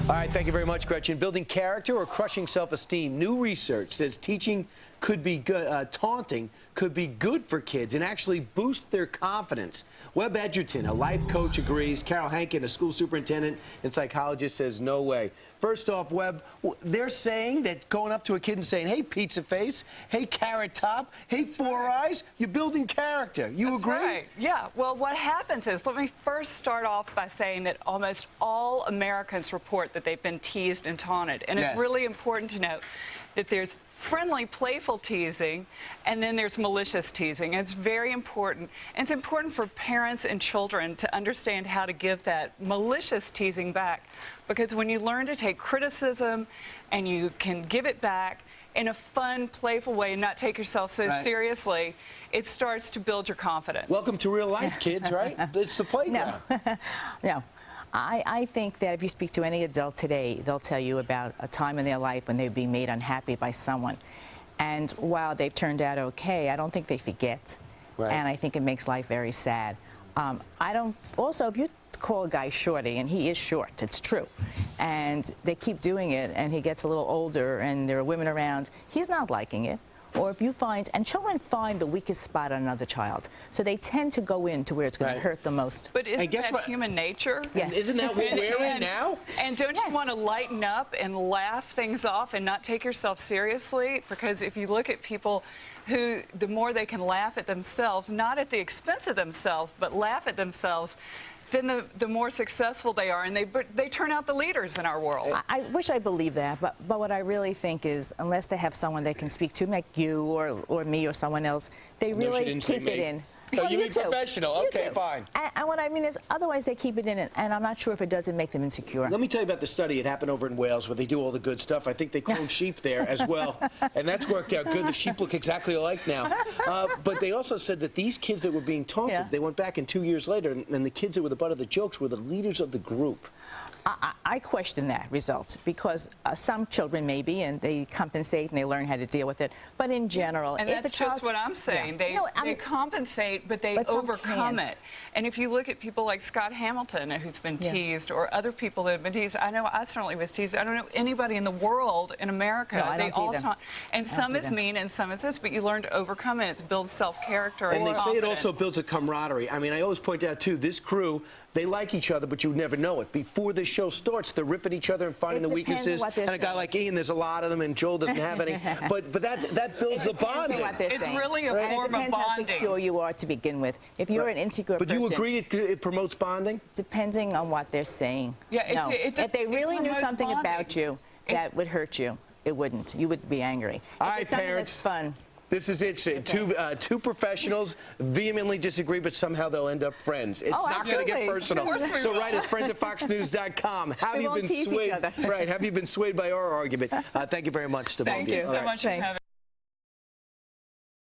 All right, thank you very much, Gretchen. Building character or crushing self-esteem. New research says teaching could be good, taunting could be good for kids and actually boost their confidence. Webb Egerton, a life coach, agrees. Carol Hankin, a school superintendent and psychologist, says no way. First off, Webb, they're saying that going up to a kid and saying, hey, pizza face, hey, carrot top, hey, four eyes, you're building character. You agree? That's right. Yeah. Well, what happens is, let me first start off by saying that almost all Americans report that they've been teased and taunted. And Yes. it's really important to note that there's friendly, playful teasing, and then there's malicious teasing. And it's very important. And it's important for parents and children to understand how to give that malicious teasing back. Because when you learn to take criticism and you can give it back in a fun, playful way and not take yourself so seriously, it starts to build your confidence. Welcome to real life, kids, right? It's the playground. No. I think that if you speak to any adult today, they'll tell you about a time in their life when they've been made unhappy by someone. And while they've turned out okay, I don't think they forget. Right. And I think it makes life very sad. Also, if you call a guy shorty, and he is short, it's true, and they keep doing it, and he gets a little older, and there are women around, he's not liking it. Or if you find, and children find the weakest spot on another child, so they tend to go into where it's going to hurt the most. But isn't that human nature? Yes. Isn't that what we're in now? And don't you want to lighten up and laugh things off and not take yourself seriously? Because if you look at people who, the more they can laugh at themselves, not at the expense of themselves, but laugh at themselves, then the more successful they are, and they turn out the leaders in our world. I wish I believed that, but what I really think is, unless they have someone they can speak to, like you or me or someone else, they really keep it in. Oh, you mean professional? Okay, fine. And what I mean is, otherwise they keep it in, and I'm not sure if it doesn't make them insecure. Let me tell you about the study. It happened over in Wales where they do all the good stuff. I think they clone sheep there as well, and that's worked out good. The sheep look exactly alike now. But they also said that these kids that were being taunted, they went back and 2 years later, and the kids that were the butt of the jokes were the leaders of the group. I question that result, because some children maybe, and they compensate and they learn how to deal with it. But in general, and if that's just what I'm saying. They compensate, but they overcome it. And if you look at people like Scott Hamilton, who's been teased, or other people that have been teased, I know I certainly was teased. I don't know anybody in the world, in America, they all taunt. And some is mean, and some is this, but you learn to overcome it. It builds self-character and they say confidence. it also builds a camaraderie. I mean, I always point out too, this crew, they like each other, but you never know it. Before the show starts, they're ripping each other and finding the weaknesses. And a guy like Ian, there's a lot of them, and Joel doesn't have any. But that builds the bonding. It's really a form of bonding. How secure you are to begin with. If you're an insecure person. But you agree it promotes bonding? Depending on what they're saying. Yeah, if they really knew something about you that would hurt you, it wouldn't. You would be angry. All right, it's something parents. that's fun. This is it. Two professionals vehemently disagree, but somehow they'll end up friends. It's not going to get personal. So write us, friends@foxnews.com. Have you been swayed? Right. Have you been swayed by our argument? Thank you very much to both of you. Thank you so much for having me.